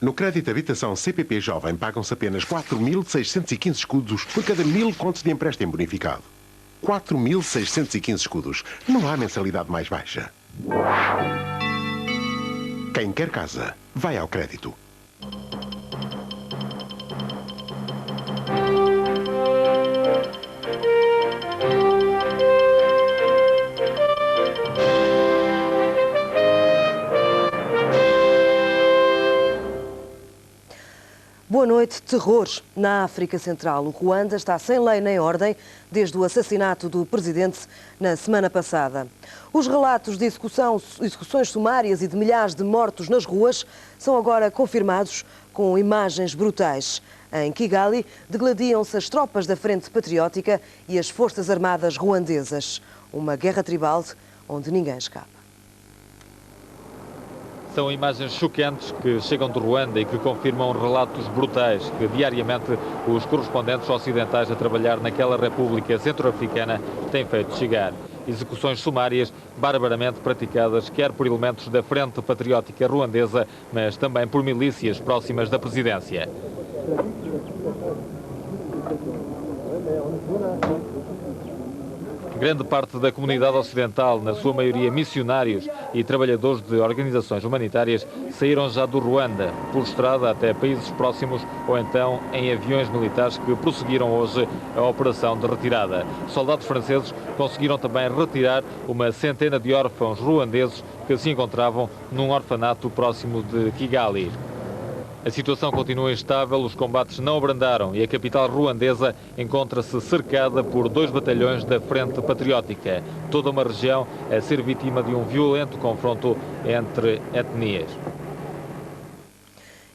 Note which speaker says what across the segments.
Speaker 1: No crédito habitação CPP Jovem pagam-se apenas 4.615 escudos por cada 1000 contos de empréstimo bonificado. 4.615 escudos. Não há mensalidade mais baixa. Quem quer casa, vai ao crédito.
Speaker 2: Boa noite. Terror na África Central. O Ruanda está sem lei nem ordem desde o assassinato do presidente na semana passada. Os relatos de execuções sumárias e de milhares de mortos nas ruas são agora confirmados com imagens brutais. Em Kigali, degladiam-se as tropas da Frente Patriótica e as Forças Armadas ruandesas. Uma guerra tribal onde ninguém escapa.
Speaker 3: São imagens chocantes que chegam de Ruanda e que confirmam relatos brutais que diariamente os correspondentes ocidentais a trabalhar naquela República Centro-Africana têm feito chegar. Execuções sumárias barbaramente praticadas quer por elementos da Frente Patriótica Ruandesa, mas também por milícias próximas da presidência. Grande parte da comunidade ocidental, na sua maioria missionários e trabalhadores de organizações humanitárias, saíram já do Ruanda, por estrada até países próximos ou então em aviões militares que prosseguiram hoje a operação de retirada. Soldados franceses conseguiram também retirar uma centena de órfãos ruandeses que se encontravam num orfanato próximo de Kigali. A situação continua instável, os combates não abrandaram e a capital ruandesa encontra-se cercada por 2 batalhões da Frente Patriótica. Toda uma região a ser vítima de um violento confronto entre etnias.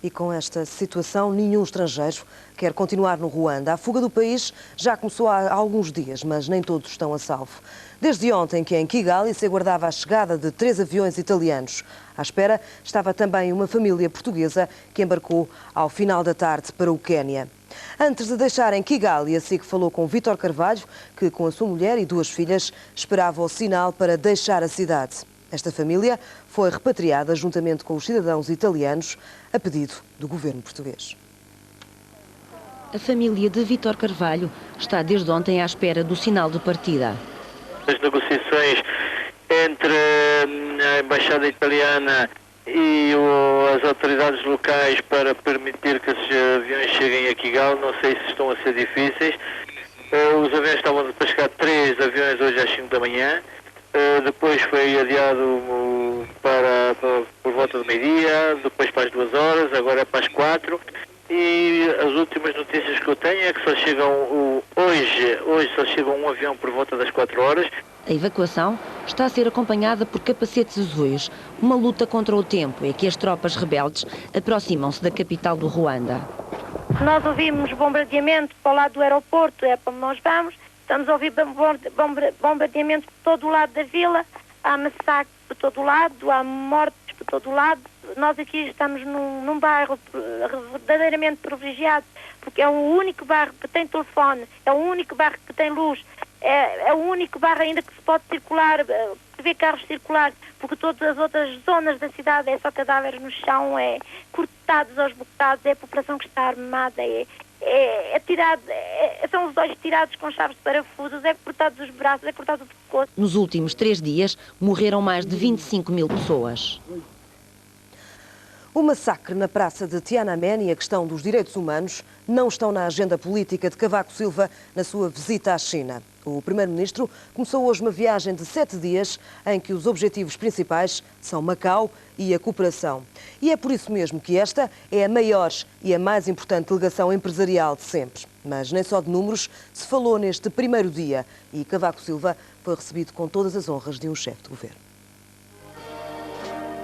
Speaker 2: E com esta situação, nenhum estrangeiro quer continuar no Ruanda. A fuga do país já começou há alguns dias, mas nem todos estão a salvo. Desde ontem que em Kigali se aguardava a chegada de 3 aviões italianos. À espera estava também uma família portuguesa que embarcou ao final da tarde para o Quénia. Antes de deixarem Kigali, a SIC falou com Vítor Carvalho, que com a sua mulher e 2 filhas esperava o sinal para deixar a cidade. Esta família foi repatriada juntamente com os cidadãos italianos a pedido do governo português.
Speaker 4: A família de Vítor Carvalho está desde ontem à espera do sinal de partida.
Speaker 5: As negociações entre a Embaixada Italiana e as autoridades locais para permitir que esses aviões cheguem a Kigali, não sei se estão a ser difíceis. Os aviões estavam para chegar 3 aviões hoje às 5 da manhã. Depois foi adiado por volta do meio-dia, depois para as 2 horas, agora é para as 4. E as últimas notícias que eu tenho é que só chegam hoje só chega um avião por volta das 4 horas.
Speaker 4: A evacuação está a ser acompanhada por capacetes azuis. Uma luta contra o tempo é que as tropas rebeldes aproximam-se da capital do Ruanda.
Speaker 6: Nós ouvimos bombardeamento para o lado do aeroporto, é para onde nós vamos. Estamos a ouvir bombardeamento por todo o lado da vila. Há massacres por todo o lado, há mortes por todo o lado. Nós aqui estamos num bairro verdadeiramente privilegiado, porque é o único bairro que tem telefone, é o único bairro que tem luz, é o único bairro ainda que se pode circular, que vê carros circular, porque todas as outras zonas da cidade é só cadáveres no chão, é cortados aos bocados, é a população que está armada, são os olhos tirados com chaves de parafusos, é cortados os braços, é cortado o pescoço.
Speaker 4: Nos últimos 3 dias morreram mais de 25 mil pessoas.
Speaker 2: O massacre na praça de Tiananmen e a questão dos direitos humanos não estão na agenda política de Cavaco Silva na sua visita à China. O primeiro-ministro começou hoje uma viagem de 7 dias em que os objetivos principais são Macau e a cooperação. E é por isso mesmo que esta é a maior e a mais importante delegação empresarial de sempre. Mas nem só de números se falou neste primeiro dia e Cavaco Silva foi recebido com todas as honras de um chefe de governo.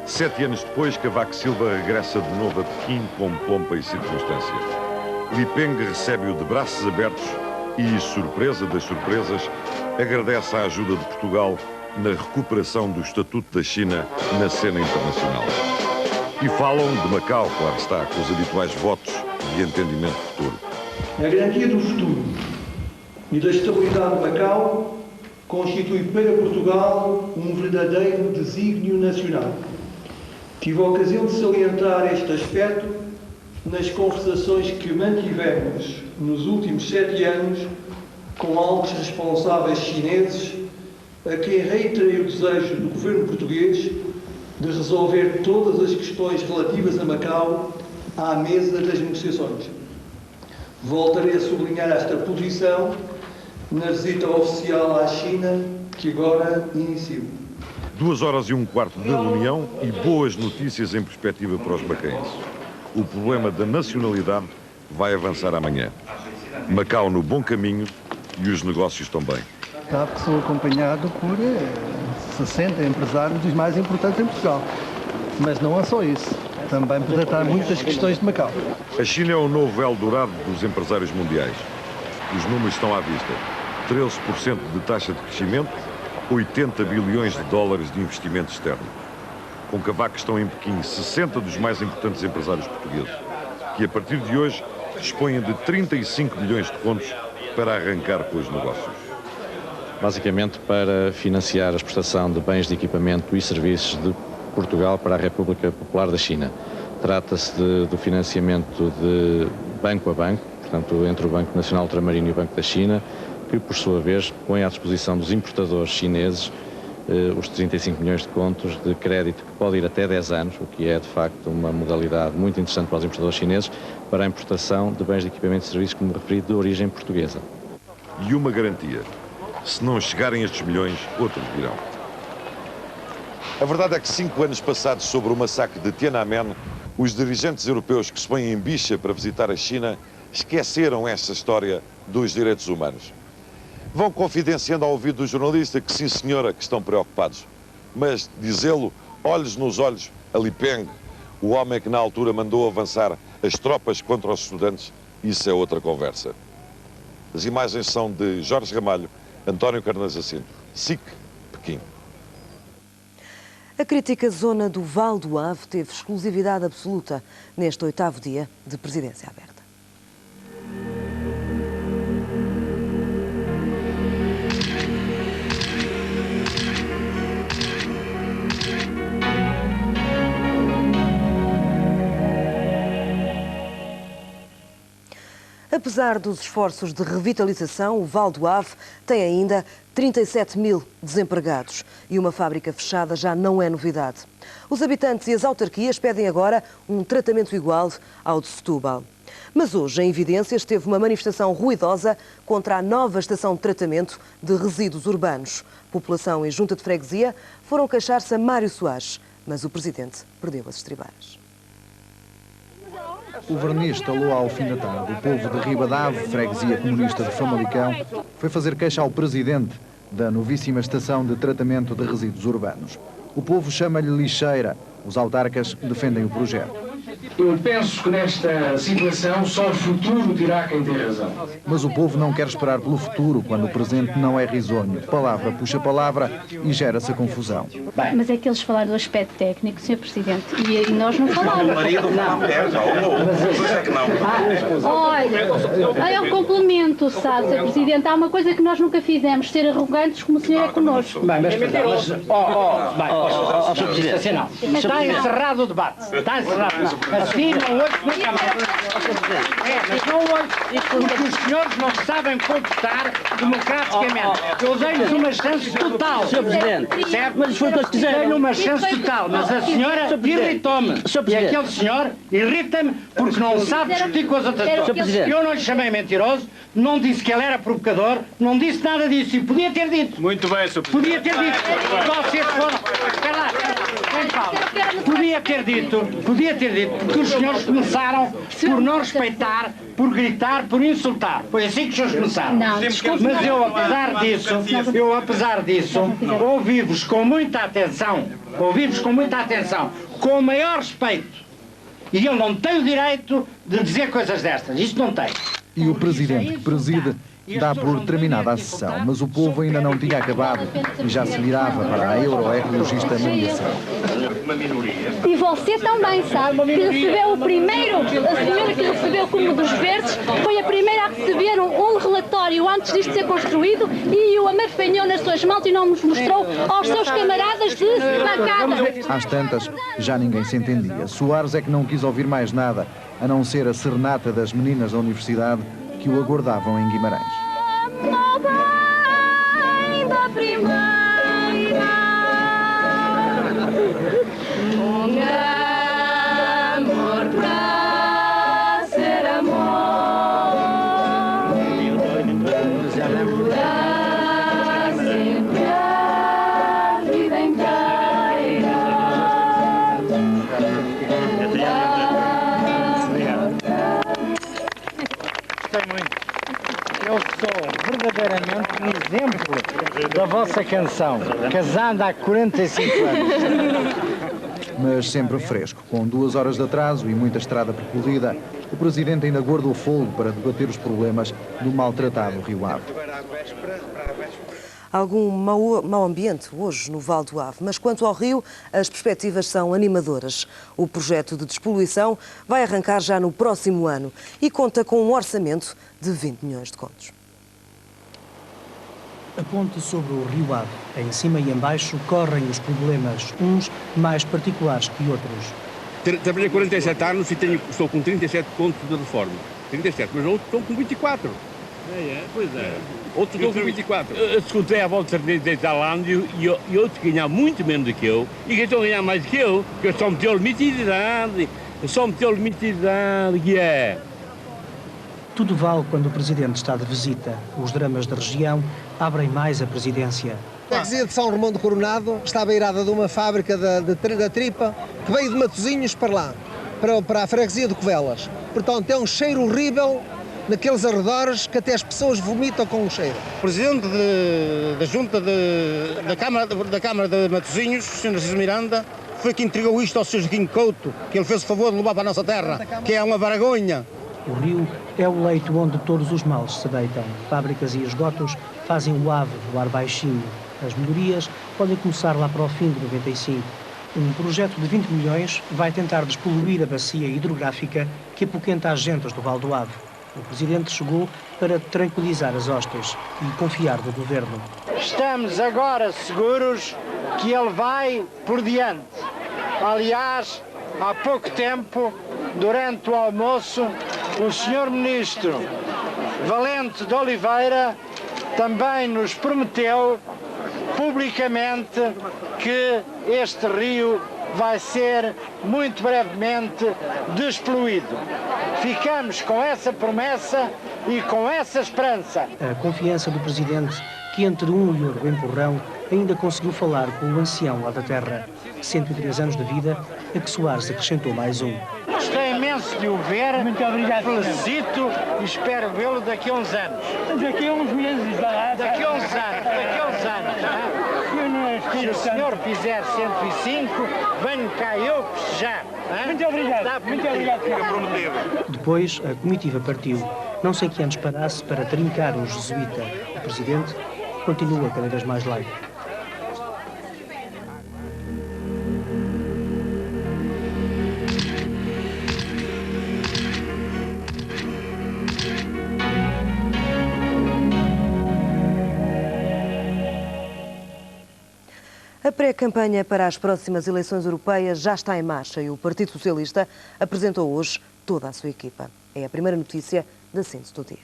Speaker 7: 7 anos depois, Cavaco Silva regressa de novo a Pequim com pompa e circunstância. Li Peng recebe-o de braços abertos e, surpresa das surpresas, agradece a ajuda de Portugal na recuperação do Estatuto da China na cena internacional. E falam de Macau, claro está, com os habituais votos de entendimento futuro.
Speaker 8: A garantia do futuro e da estabilidade de Macau constitui para Portugal um verdadeiro desígnio nacional. Tive a ocasião de salientar este aspecto nas conversações que mantivemos nos últimos 7 anos com altos responsáveis chineses, a quem reiterei o desejo do governo português de resolver todas as questões relativas a Macau à mesa das negociações. Voltarei a sublinhar esta posição na visita oficial à China que agora inicio.
Speaker 7: 2 horas e um quarto de reunião e boas notícias em perspectiva para os macaenses. O problema da nacionalidade vai avançar amanhã. Macau no bom caminho e os negócios também.
Speaker 9: Sabe que sou acompanhado por 60 empresários dos mais importantes em Portugal. Mas não é só isso. Também para tratar muitas questões de Macau.
Speaker 7: A China é o novo Eldorado dos empresários mundiais. Os números estão à vista. 13% de taxa de crescimento, 80 bilhões de dólares de investimento externo. Com Cavaco estão em Pequim 60 dos mais importantes empresários portugueses, que a partir de hoje dispõem de 35 milhões de contos para arrancar com os negócios.
Speaker 10: Basicamente para financiar a exportação de bens de equipamento e serviços de Portugal para a República Popular da China. Trata-se do financiamento de banco a banco, portanto entre o Banco Nacional Ultramarino e o Banco da China, que por sua vez põe à disposição dos importadores chineses os 35 milhões de contos de crédito que pode ir até 10 anos, o que é de facto uma modalidade muito interessante para os importadores chineses para a importação de bens de equipamento e serviços, como referi, de origem portuguesa.
Speaker 7: E uma garantia: se não chegarem estes milhões, outros virão. A verdade é que 5 anos passados sobre o massacre de Tiananmen, os dirigentes europeus que se põem em bicha para visitar a China esqueceram esta história dos direitos humanos. Vão confidenciando ao ouvido do jornalista que sim senhora, que estão preocupados. Mas dizê-lo, olhos nos olhos, a Li Peng, o homem que na altura mandou avançar as tropas contra os estudantes, isso é outra conversa. As imagens são de Jorge Ramalho, António Carneiro Jacinto, SIC, Pequim.
Speaker 2: A crítica zona do Val do Ave teve exclusividade absoluta neste 8º dia de presidência aberta. Apesar dos esforços de revitalização, o Val do Ave tem ainda 37 mil desempregados e uma fábrica fechada já não é novidade. Os habitantes e as autarquias pedem agora um tratamento igual ao de Setúbal. Mas hoje, em Evidências, esteve uma manifestação ruidosa contra a nova estação de tratamento de resíduos urbanos. População e junta de freguesia foram queixar-se a Mário Soares, mas o presidente perdeu as estribeiras.
Speaker 11: O verniz estalou ao fim da tarde. O povo de Ribadave, freguesia comunista de Famalicão, foi fazer queixa ao presidente da novíssima estação de tratamento de resíduos urbanos. O povo chama-lhe lixeira. Os autarcas defendem o projeto.
Speaker 12: Eu penso que nesta situação só o futuro dirá quem tem razão.
Speaker 11: Mas o povo não quer esperar pelo futuro quando o presente não é risonho. Palavra puxa palavra e gera-se a confusão.
Speaker 13: Bem, mas é que eles falaram do aspecto técnico, Sr. Presidente, e nós não falávamos.
Speaker 14: O marido não quer,
Speaker 13: Olha, é um complemento, sabe, Sr. Presidente. Há uma coisa que nós nunca fizemos, ser arrogantes como o senhor é connosco.
Speaker 12: Bem, mas Sr. Presidente, não. Está encerrado o debate. Está encerrado. Assim não ouço nunca mais. Mas não ouço, porque os senhores não sabem computar democraticamente. Eu dei-lhes uma chance total.
Speaker 14: Sr. Presidente,
Speaker 12: certo?
Speaker 14: mas foi o que eles quiseram.
Speaker 12: Dei-lhe uma chance total, mas a senhora irritou-me. E aquele senhor irrita-me porque não sabe discutir com as outras pessoas. Eu não lhe chamei mentiroso, não disse que ele era provocador, não disse nada disso. E podia ter dito.
Speaker 14: Muito bem, Sr. Presidente.
Speaker 12: Podia ter dito. Vocês foram. Espera lá. Podia ter dito, porque os senhores começaram por não respeitar, por gritar, por insultar. Foi assim que os senhores começaram.
Speaker 13: Não,
Speaker 12: mas eu, apesar disso, ouvi-vos com muita atenção, com o maior respeito. E eu não tenho o direito de dizer coisas destas. Isto não tem.
Speaker 11: E o presidente que preside Dá por terminada a sessão, mas o povo ainda não tinha acabado e já se virava para a euroecologista Maria Santos.
Speaker 13: E você também sabe que recebeu o primeiro, a senhora que recebeu como dos verdes, foi a primeira a receber um relatório antes disto ser construído e o amarfanhou nas suas mãos e não nos mostrou aos seus camaradas de bancada.
Speaker 11: Às tantas, já ninguém se entendia. Soares é que não quis ouvir mais nada, a não ser a serenata das meninas da universidade que o aguardavam em Guimarães.
Speaker 12: Eu sou verdadeiramente um exemplo da vossa canção, casando há 45 anos.
Speaker 11: Mas sempre fresco, com 2 horas de atraso e muita estrada percorrida, o Presidente ainda guardou fogo para debater os problemas do maltratado Rio Ave.
Speaker 2: Algum mau ambiente hoje no Val do Ave, mas quanto ao rio, as perspectivas são animadoras. O projeto de despoluição vai arrancar já no próximo ano e conta com um orçamento de 20 milhões de contos.
Speaker 15: A ponte sobre o Rio Ave, em cima e em baixo, correm os problemas, uns mais particulares que outros.
Speaker 16: Trabalhei 47 anos e estou com 37 contos de reforma. 37, mas outros estão com 24. Pois é. Outros estão com 24. Eu escutei a volta de Zalândia e outros ganham muito menos do que eu. E que estão a ganhar mais do que eu, porque eu só meteu limitidade. Que é.
Speaker 15: Tudo vale quando o Presidente está de visita. Os dramas da região abrem mais a presidência.
Speaker 17: A freguesia de São Romão do Coronado está beirada de uma fábrica da tripa que veio de Matosinhos para lá, para a freguesia de Covelas. Portanto, é um cheiro horrível naqueles arredores que até as pessoas vomitam com o cheiro.
Speaker 18: O Presidente da Junta da Câmara de Matosinhos, o Sr. Narciso Miranda, foi que entregou isto ao Sr. Joaquim Couto, que ele fez o favor de levar para a nossa terra, que é uma vergonha.
Speaker 15: O rio é o leito onde todos os males se deitam. Fábricas e esgotos fazem o ave voar baixinho. As melhorias podem começar lá para o fim de 95. Um projeto de 20 milhões vai tentar despoluir a bacia hidrográfica que apoquenta as gentas do Val do Ave. O Presidente chegou para tranquilizar as hostes e confiar no Governo.
Speaker 12: Estamos agora seguros que ele vai por diante. Aliás, há pouco tempo, durante o almoço, o Sr. Ministro Valente de Oliveira também nos prometeu publicamente que este rio vai ser muito brevemente despoluído. Ficamos com essa promessa e com essa esperança.
Speaker 15: A confiança do Presidente, que entre um e outro empurrão ainda conseguiu falar com o ancião lá da terra. 103 anos de vida, a que Soares acrescentou mais um.
Speaker 12: Gostei imenso de o ver. Muito obrigado. Felicito e espero vê-lo daqui a uns anos.
Speaker 14: Daqui a uns meses.
Speaker 12: Daqui a uns anos. Se o senhor fizer 105, venho cá eu festejar.
Speaker 14: Muito obrigado. Muito obrigado.
Speaker 15: Depois, a comitiva partiu. Não sei que anos parasse para trincar um jesuíta. O Presidente continua cada vez mais laico.
Speaker 2: A pré-campanha para as próximas eleições europeias já está em marcha e o Partido Socialista apresentou hoje toda a sua equipa. É a primeira notícia da Síntese do Dia.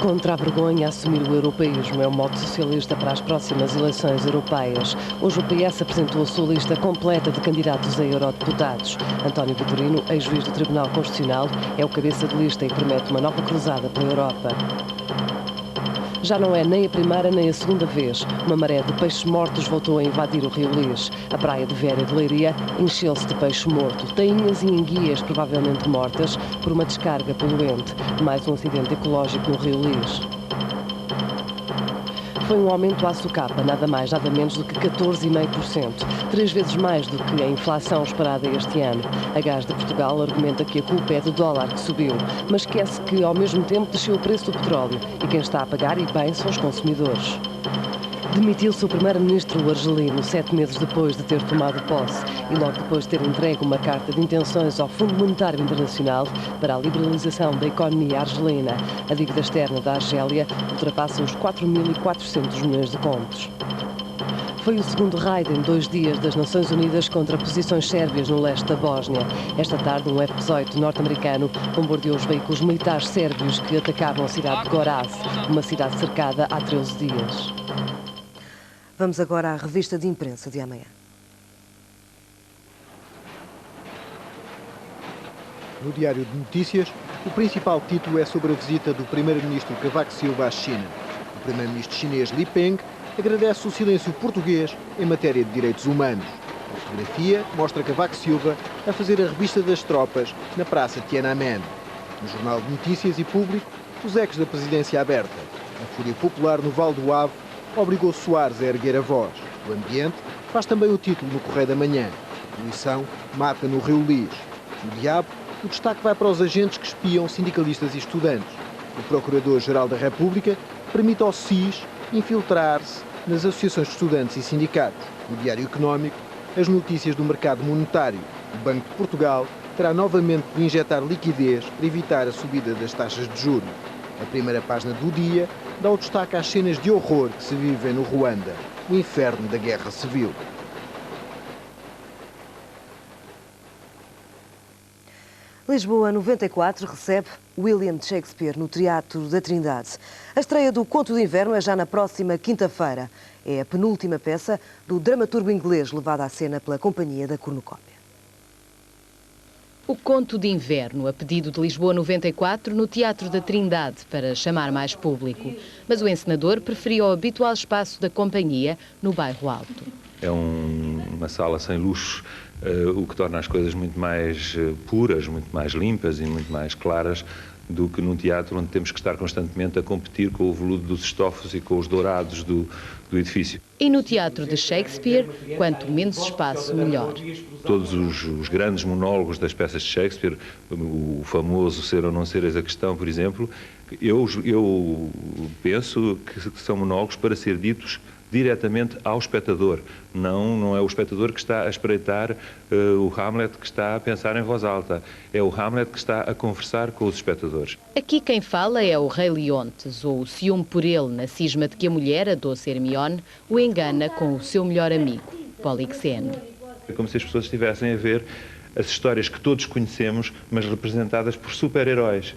Speaker 19: Contra a vergonha, assumir o europeísmo é o mote socialista para as próximas eleições europeias. Hoje o PS apresentou a sua lista completa de candidatos a eurodeputados. António Vitorino, ex-juiz do Tribunal Constitucional, é o cabeça de lista e promete uma nova cruzada pela Europa. Já não é nem a primeira nem a segunda vez. Uma maré de peixes mortos voltou a invadir o Rio Lis. A praia de Vera de Leiria encheu-se de peixe morto. Tainhas e enguias provavelmente mortas por uma descarga poluente. Mais um acidente ecológico no Rio Lis. foi um aumento à socapa, nada mais, nada menos do que 14,5%, 3 vezes mais do que a inflação esperada este ano. A Gás de Portugal argumenta que a culpa é do dólar que subiu, mas esquece que ao mesmo tempo desceu o preço do petróleo e quem está a pagar e bem são os consumidores. Demitiu-se o primeiro-ministro argelino 7 meses depois de ter tomado posse e logo depois de ter entregue uma carta de intenções ao Fundo Monetário Internacional para a liberalização da economia argelina. A dívida externa da Argélia ultrapassa os 4.400 milhões de contos. Foi o segundo raid em 2 dias das Nações Unidas contra posições sérvias no leste da Bósnia. Esta tarde, um F-18 norte-americano bombardeou os veículos militares sérvios que atacavam a cidade de Goraz, uma cidade cercada há 13 dias.
Speaker 2: Vamos agora à revista de imprensa de amanhã.
Speaker 11: No Diário de Notícias, o principal título é sobre a visita do primeiro-ministro Cavaco Silva à China. O primeiro-ministro chinês Li Peng agradece o silêncio português em matéria de direitos humanos. A fotografia mostra Cavaco Silva a fazer a revista das tropas na Praça Tiananmen. No Jornal de Notícias e Público, os ecos da presidência aberta. A fúria popular no Val do Ave obrigou Soares a erguer a voz. O Ambiente faz também o título no Correio da Manhã. Poluição mata no Rio Lis. No Diabo, o destaque vai para os agentes que espiam sindicalistas e estudantes. O Procurador-Geral da República permite ao SIS infiltrar-se nas associações de estudantes e sindicatos. No Diário Económico, as notícias do mercado monetário. O Banco de Portugal terá novamente de injetar liquidez para evitar a subida das taxas de juros. A primeira página do Dia dá o destaque às cenas de horror que se vivem no Ruanda, o inferno da guerra civil.
Speaker 2: Lisboa 94 recebe William Shakespeare no Teatro da Trindade. A estreia do Conto de Inverno é já na próxima quinta-feira. É a penúltima peça do dramaturgo inglês levada à cena pela Companhia da Cornucópia.
Speaker 20: O Conto de Inverno, a pedido de Lisboa 94, no Teatro da Trindade, para chamar mais público. Mas o encenador preferiu o habitual espaço da Companhia, no Bairro Alto.
Speaker 21: É uma sala sem luxo, o que torna as coisas muito mais puras, muito mais limpas e muito mais claras do que num teatro onde temos que estar constantemente a competir com o veludo dos estofos e com os dourados do edifício.
Speaker 20: E no teatro de Shakespeare, quanto menos espaço, melhor.
Speaker 21: Todos os grandes monólogos das peças de Shakespeare, o famoso Ser ou Não Ser Eis a Questão, por exemplo, eu penso que são monólogos para ser ditos diretamente ao espectador. Não é o espectador que está a espreitar o Hamlet que está a pensar em voz alta. É o Hamlet que está a conversar com os espectadores.
Speaker 20: Aqui quem fala é o Rei Leontes, ou o ciúme por ele na cisma de que a mulher, a doce Hermione, o engana com o seu melhor amigo, Polixeno.
Speaker 21: É como se as pessoas estivessem a ver as histórias que todos conhecemos, mas representadas por super-heróis.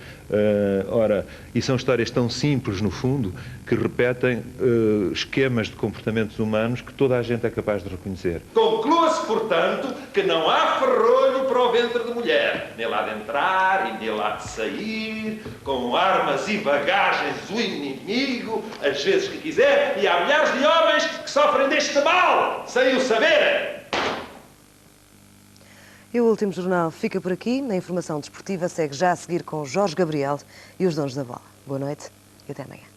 Speaker 21: E são histórias tão simples, no fundo, que repetem esquemas de comportamentos humanos que toda a gente é capaz de reconhecer.
Speaker 22: Conclua-se, portanto, que não há ferrolho para o ventre de mulher. Nem lá de entrar e nem lá de sair, com armas e bagagens o inimigo, às vezes que quiser, e há milhares de homens que sofrem deste mal, sem o saberem.
Speaker 2: E o último jornal fica por aqui. Na informação desportiva segue já a seguir com Jorge Gabriel e os donos da bola. Boa noite e até amanhã.